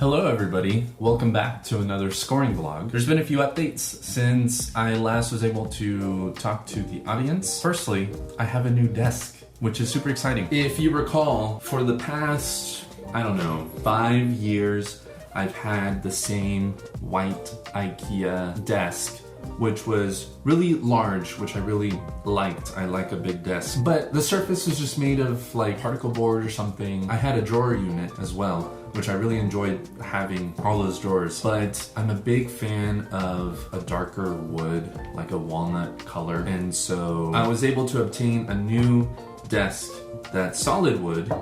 Hello everybody, welcome back to another scoring vlog. There's been a few updates since I last was able to talk to the audience. Firstly, I have a new desk, which is super exciting. If you recall, for the past, 5 years, I've had the same white IKEA desk, which was really large, which I really liked. I like a big desk. But the surface is just made of like particle board or something. I had a drawer unit as well, which I really enjoyed having all those drawers. But I'm a big fan of a darker wood, like a walnut color. And so I was able to obtain a new desk that's solid wood.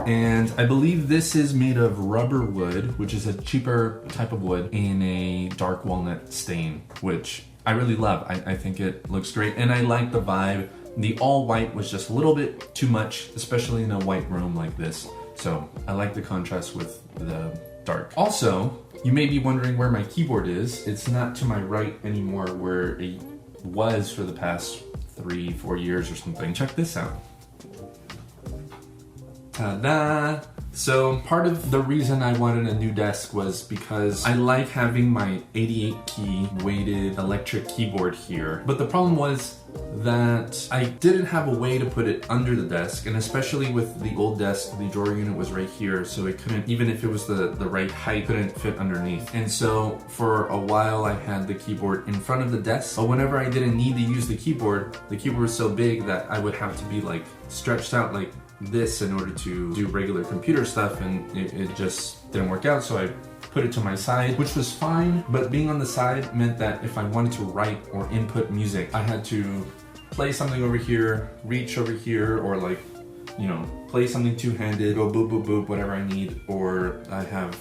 And I believe this is made of rubber wood, which is a cheaper type of wood, in a dark walnut stain, which I really love. I think it looks great. And I like the vibe. The all white was just a little bit too much, especially in a white room like this. So I like the contrast with the dark. Also, you may be wondering where my keyboard is. It's not to my right anymore where it was for the past 3-4 years or something. Check this out. Ta-da! So part of the reason I wanted a new desk was because I like having my 88 key weighted electric keyboard here. But the problem was that I didn't have a way to put it under the desk, and especially with the old desk, the drawer unit was right here, so it couldn't, even if it was the right height, couldn't fit underneath. And so for a while I had the keyboard in front of the desk, but whenever I didn't need to use the keyboard was so big that I would have to be like stretched out like this in order to do regular computer stuff, and it just didn't work out. So I put it to my side, which was fine, but being on the side meant that if I wanted to write or input music, I had to play something over here, reach over here, or like, play something two-handed, go boop, boop, boop, whatever I need, or I have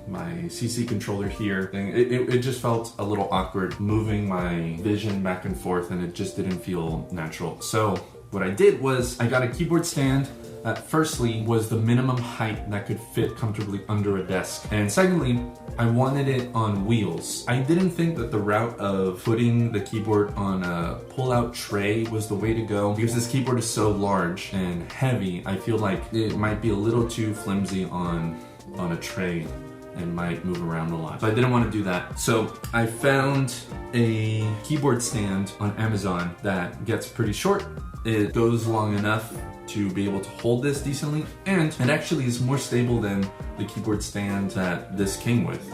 my CC controller here. It just felt a little awkward moving my vision back and forth, and it just didn't feel natural. So what I did was I got a keyboard stand that firstly was the minimum height that could fit comfortably under a desk. And secondly, I wanted it on wheels. I didn't think that the route of putting the keyboard on a pull-out tray was the way to go, because this keyboard is so large and heavy. I feel like it might be a little too flimsy on a tray and might move around a lot. So I didn't want to do that. So I found a keyboard stand on Amazon that gets pretty short. It goes long enough to be able to hold this decently, and it actually is more stable than the keyboard stand that this came with.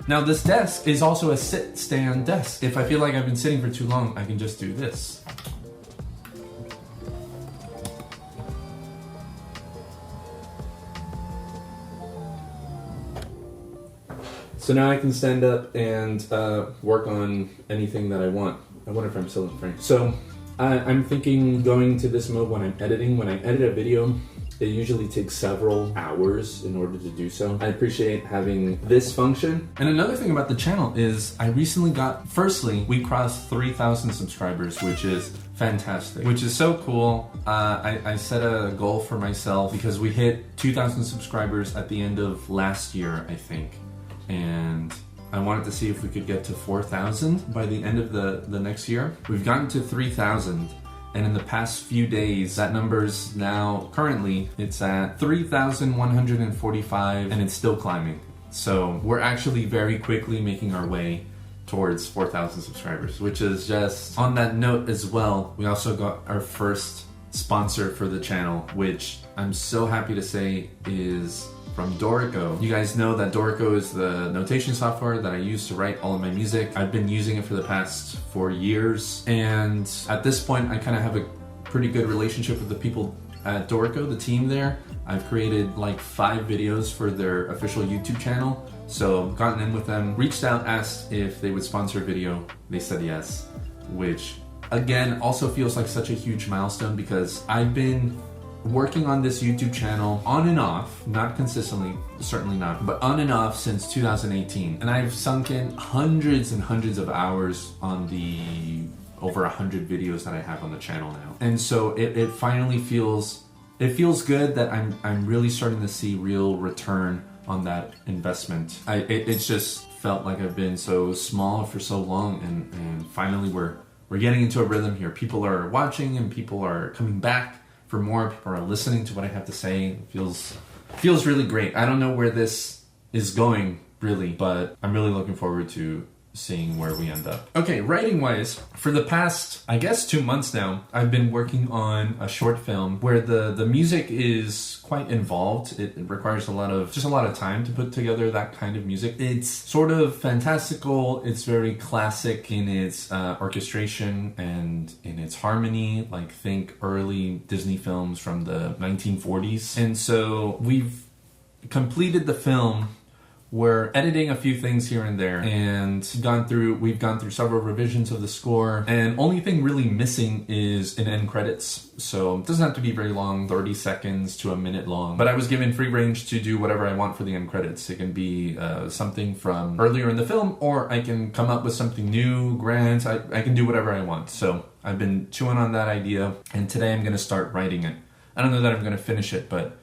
Now this desk is also a sit-stand desk. If I feel like I've been sitting for too long, I can just do this. So now I can stand up and work on anything that I want. I wonder if I'm still in frame. So I'm thinking going to this mode when I'm editing. When I edit a video, it usually takes several hours in order to do so. I appreciate having this function. And another thing about the channel is I recently firstly, we crossed 3,000 subscribers, which is fantastic, which is so cool. I set a goal for myself because we hit 2,000 subscribers at the end of last year, I think. And I wanted to see if we could get to 4,000 by the end of the next year. We've gotten to 3,000, and in the past few days, that number's now, currently, it's at 3,145, and it's still climbing. So we're actually very quickly making our way towards 4,000 subscribers, which is just, on that note as well, we also got our first sponsor for the channel, which I'm so happy to say is from Dorico. You guys know that Dorico is the notation software that I use to write all of my music. I've been using it for the past 4 years, and at this point I kind of have a pretty good relationship with the people at Dorico, the team there. I've created like 5 videos for their official YouTube channel, so gotten in with them, reached out, asked if they would sponsor a video. They said yes, which again also feels like such a huge milestone, because I've been working on this YouTube channel on and off, not consistently, certainly not, but on and off since 2018. And I've sunk in hundreds and hundreds of hours on the over 100 videos that I have on the channel now. And so it finally feels good that I'm really starting to see real return on that investment. It's just felt like I've been so small for so long, and finally we're getting into a rhythm here. People are watching and people are coming back for more. People are listening to what I have to say. It feels feels really great. I don't know where this is going, really, but I'm really looking forward to seeing where we end up. Okay, writing wise, for the past, I guess 2 months now, I've been working on a short film where the music is quite involved. It requires a lot of time to put together that kind of music. It's sort of fantastical. It's very classic in its orchestration and in its harmony, like think early Disney films from the 1940s. And so we've completed the film. We're editing a few things here and there, and we've gone through several revisions of the score, and only thing really missing is an end credits. So it doesn't have to be very long, 30 seconds to a minute long, but I was given free range to do whatever I want for the end credits. It can be something from earlier in the film, or I can come up with something new, grand. I can do whatever I want. So I've been chewing on that idea, and today I'm going to start writing it. I don't know that I'm going to finish it, but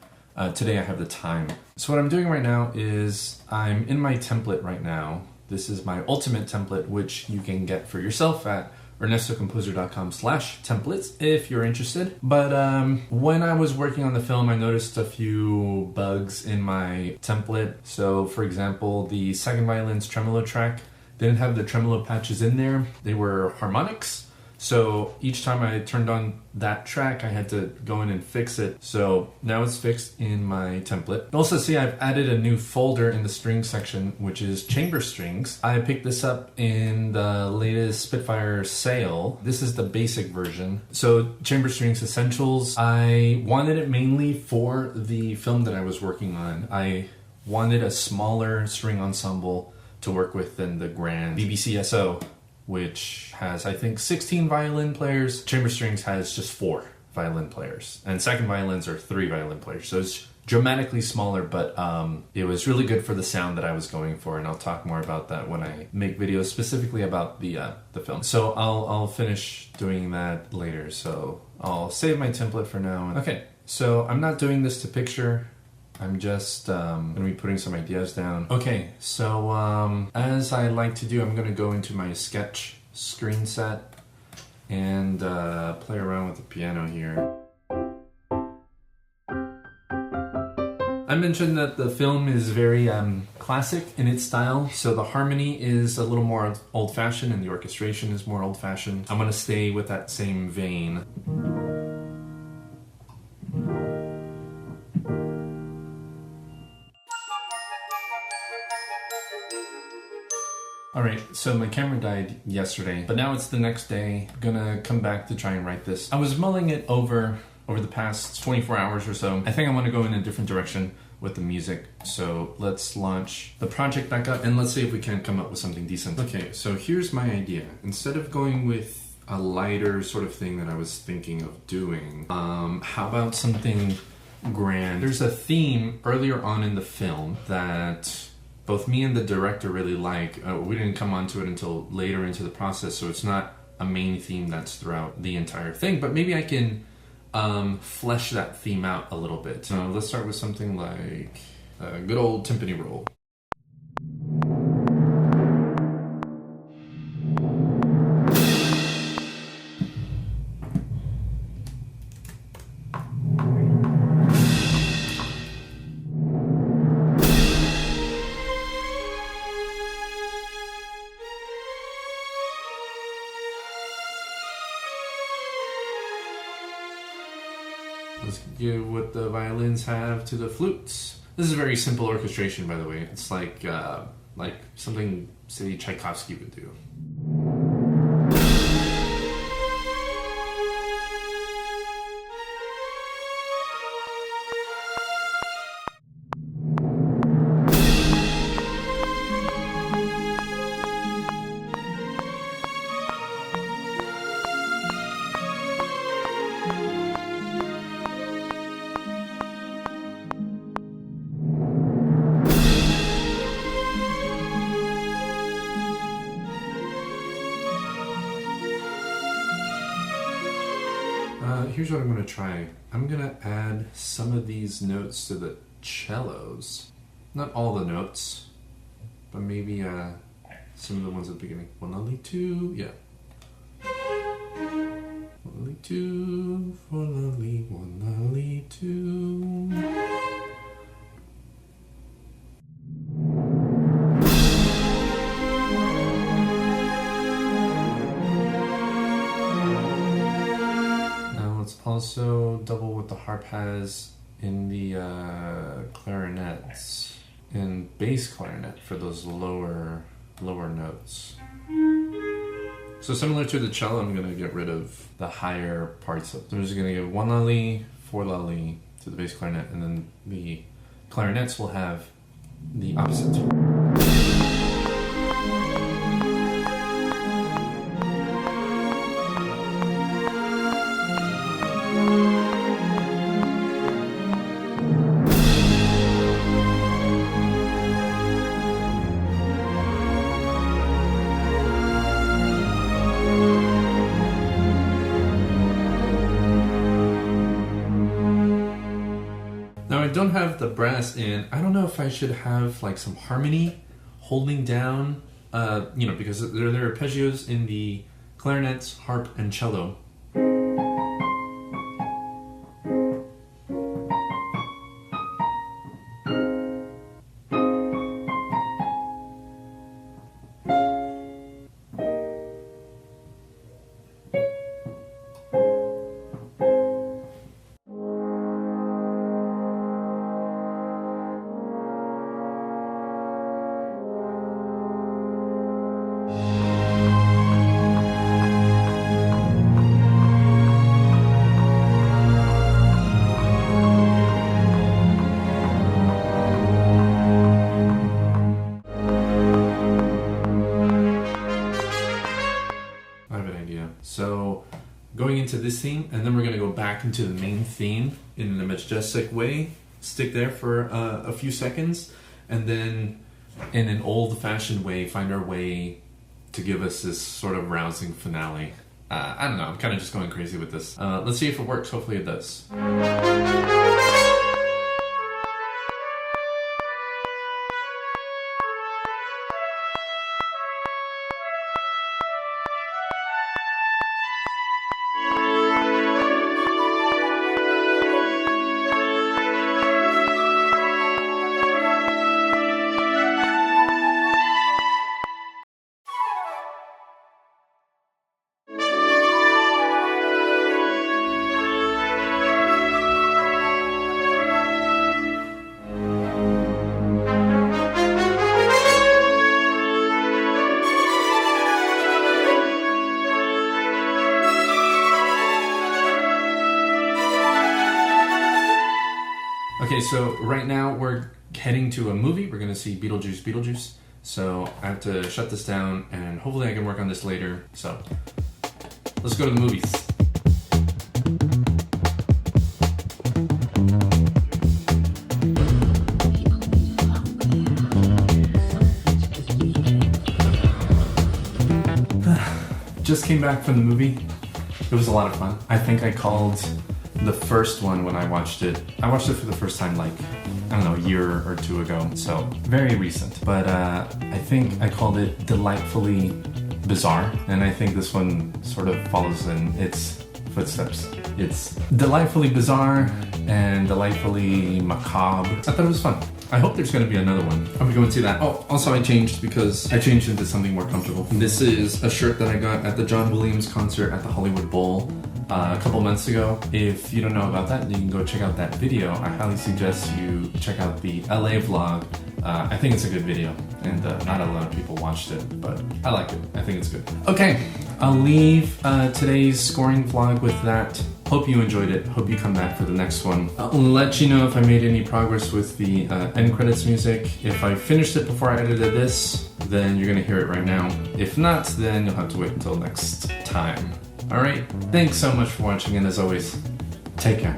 today I have the time. So what I'm doing right now is I'm in my template right now. This is my ultimate template, which you can get for yourself at ernestocomposer.com/templates if you're interested. But when I was working on the film, I noticed a few bugs in my template. So for example, the second violin's tremolo track didn't have the tremolo patches in there. They were harmonics. So each time I turned on that track, I had to go in and fix it. So now it's fixed in my template. Also see, I've added a new folder in the string section, which is chamber strings. I picked this up in the latest Spitfire sale. This is the basic version. So chamber strings essentials. I wanted it mainly for the film that I was working on. I wanted a smaller string ensemble to work with than the grand BBC SO, which has, I think, 16 violin players. Chamber strings has just 4 violin players. And second violins are 3 violin players. So it's dramatically smaller, but it was really good for the sound that I was going for. And I'll talk more about that when I make videos specifically about the film. So I'll finish doing that later. So I'll save my template for now. Okay, so I'm not doing this to picture. I'm just going to be putting some ideas down. Okay, so as I like to do, I'm going to go into my sketch screen set and play around with the piano here. I mentioned that the film is very classic in its style, so the harmony is a little more old-fashioned and the orchestration is more old-fashioned. I'm going to stay with that same vein. Alright, so my camera died yesterday, but now it's the next day. I'm gonna come back to try and write this. I was mulling it over the past 24 hours or so. I think I want to go in a different direction with the music. So let's launch the project back up and let's see if we can come up with something decent. Okay, so here's my idea. Instead of going with a lighter sort of thing that I was thinking of doing, how about something grand? There's a theme earlier on in the film that both me and the director really like. We didn't come onto it until later into the process, so it's not a main theme that's throughout the entire thing, but maybe I can flesh that theme out a little bit. So let's start with something like a good old timpani roll. Let's give what the violins have to the flutes. This is a very simple orchestration, by the way. It's like something, say, Tchaikovsky would do. Here's what I'm going to try. I'm going to add some of these notes to the cellos. Not all the notes, but maybe some of the ones at the beginning. One only two, yeah. One only two, one only two. harp has in the clarinets, in bass clarinet for those lower notes. So similar to the cello, I'm going to get rid of the higher parts of it. So I'm just going to give 1 lully, 4 lully to the bass clarinet, and then the clarinets will have the opposite. Now I don't have the brass in. I don't know if I should have like some harmony holding down, because there are arpeggios in the clarinets, harp, and cello. So going into this theme, and then we're going to go back into the main theme in a majestic way, stick there for a few seconds, and then in an old-fashioned way find our way to give us this sort of rousing finale. I don't know, I'm kind of just going crazy with this. Let's see if it works. Hopefully it does. Okay, so right now we're heading to a movie. We're gonna see Beetlejuice. So I have to shut this down and hopefully I can work on this later. So let's go to the movies. Just came back from the movie. It was a lot of fun. I think I called the first one when I watched it. I watched it for the first time like, I don't know, a year or two ago. So very recent. But I think I called it delightfully bizarre. And I think this one sort of follows in its footsteps. It's delightfully bizarre and delightfully macabre. I thought it was fun. I hope there's going to be another one. I'll be going to that. Oh, also I changed because I changed into something more comfortable. This is a shirt that I got at the John Williams concert at the Hollywood Bowl a couple months ago. If you don't know about that, you can go check out that video. I highly suggest you check out the LA vlog. I think it's a good video, and not a lot of people watched it, but I like it. I think it's good. Okay, I'll leave today's scoring vlog with that. Hope you enjoyed it. Hope you come back for the next one. I'll let you know if I made any progress with the end credits music. If I finished it before I edited this, then you're gonna hear it right now. If not, then you'll have to wait until next time. Alright, thanks so much for watching, and as always, take care.